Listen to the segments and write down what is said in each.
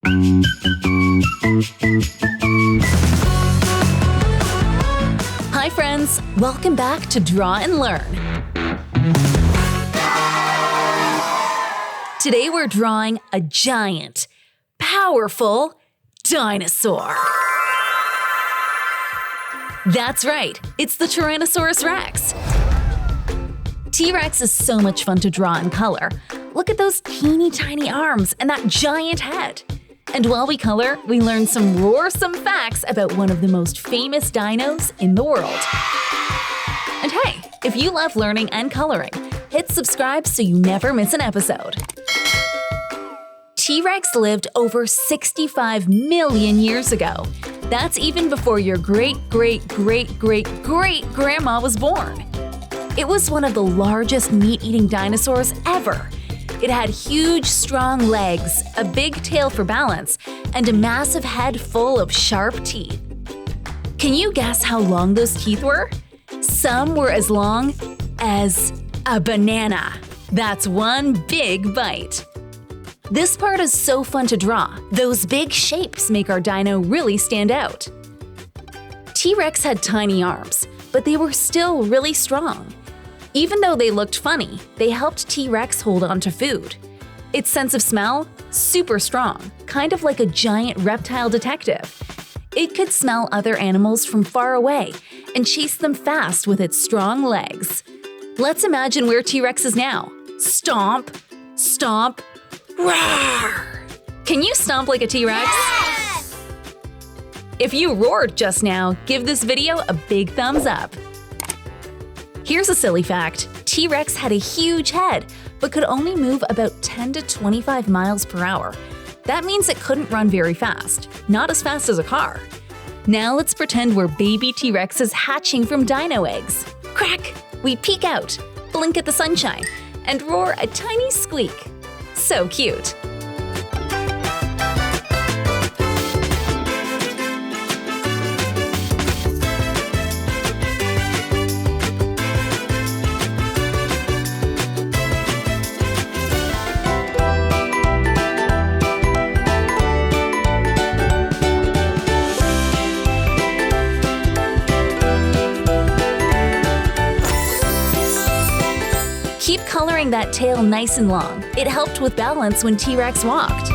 Hi friends, welcome back to Draw and Learn. Today we're drawing a giant, powerful dinosaur. That's right, it's the Tyrannosaurus Rex. T-Rex is so much fun to draw and color. Look at those teeny tiny arms and that giant head. And while we color, we learn some roarsome facts about one of the most famous dinos in the world. And hey, if you love learning and coloring, hit subscribe so you never miss an episode. T-Rex lived over 65 million years ago. That's even before your great-great-great-great-great-grandma was born. It was one of the largest meat-eating dinosaurs ever. It had huge, strong legs, a big tail for balance, and a massive head full of sharp teeth. Can you guess how long those teeth were? Some were as long as a banana. That's one big bite. This part is so fun to draw. Those big shapes make our dino really stand out. T-Rex had tiny arms, but they were still really strong. Even though they looked funny, they helped T-Rex hold on to food. Its sense of smell? Super strong, kind of like a giant reptile detective. It could smell other animals from far away and chase them fast with its strong legs. Let's imagine where T-Rex is now. Stomp, stomp, roar! Can you stomp like a T-Rex? Yes! If you roared just now, give this video a big thumbs up. Here's a silly fact. T-Rex had a huge head, but could only move about 10 to 25 miles per hour. That means it couldn't run very fast, not as fast as a car. Now let's pretend we're baby T-Rexes hatching from dino eggs. Crack! We peek out, blink at the sunshine, and roar a tiny squeak. So cute! Keep coloring that tail nice and long. It helped with balance when T-Rex walked.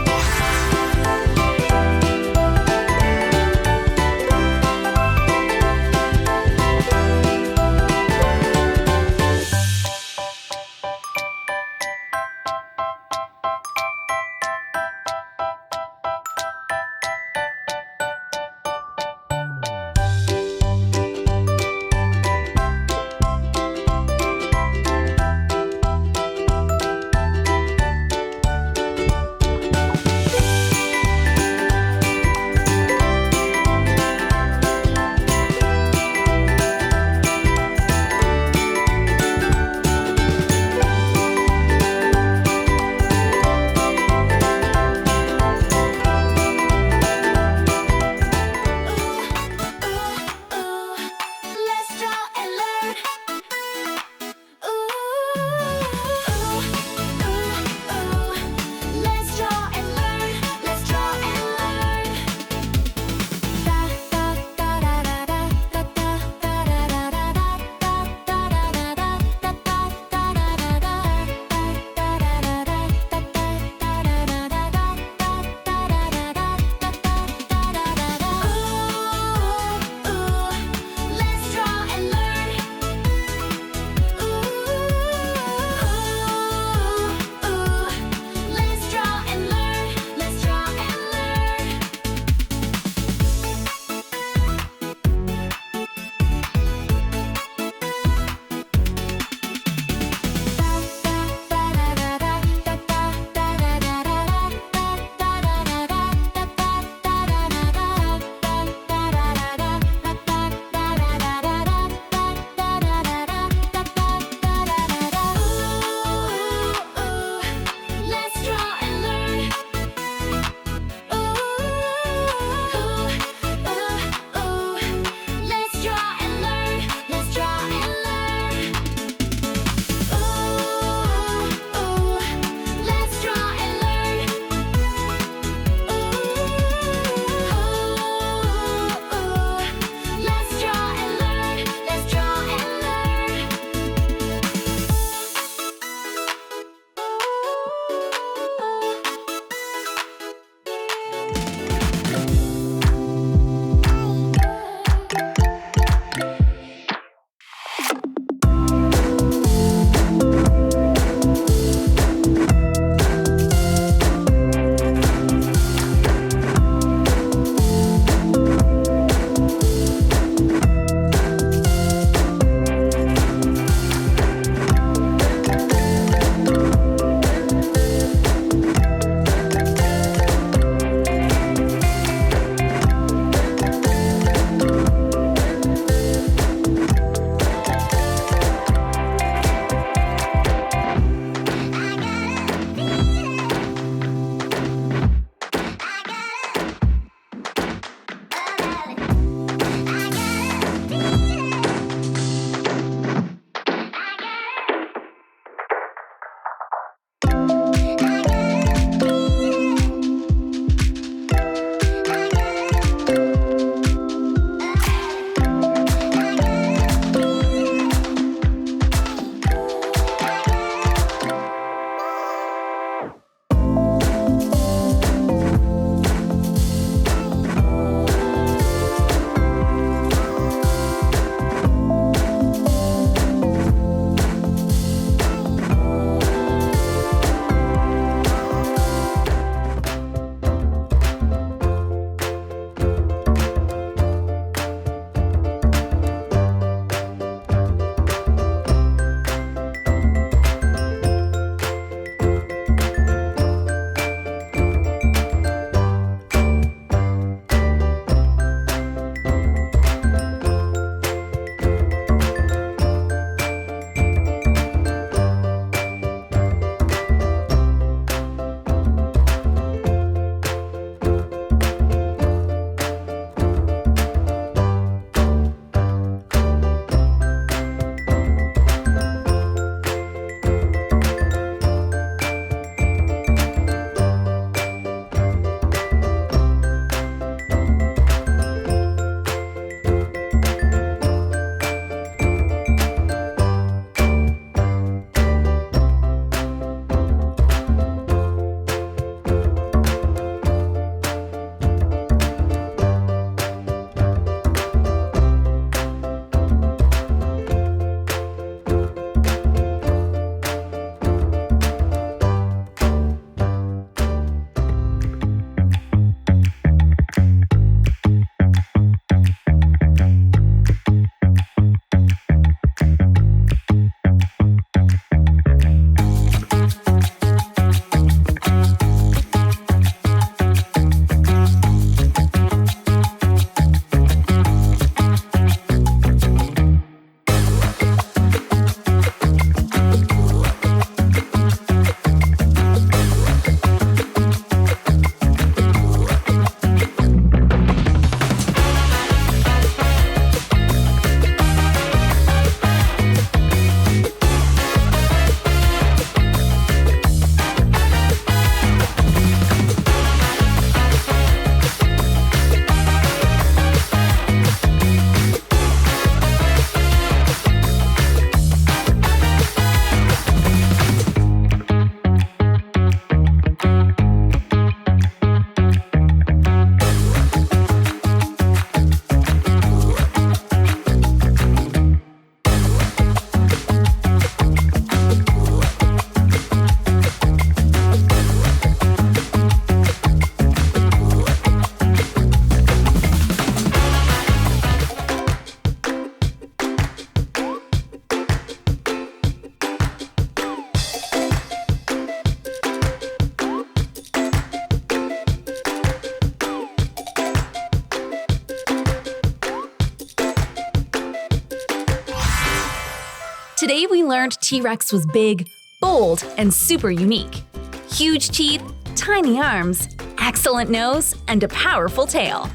Today we learned T-Rex was big, bold, and super unique. Huge teeth, tiny arms, excellent nose, and a powerful tail.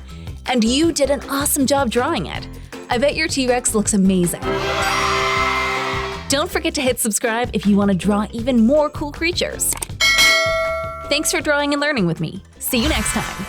And you did an awesome job drawing it. I bet your T-Rex looks amazing. Don't forget to hit subscribe if you want to draw even more cool creatures. Thanks for drawing and learning with me. See you next time.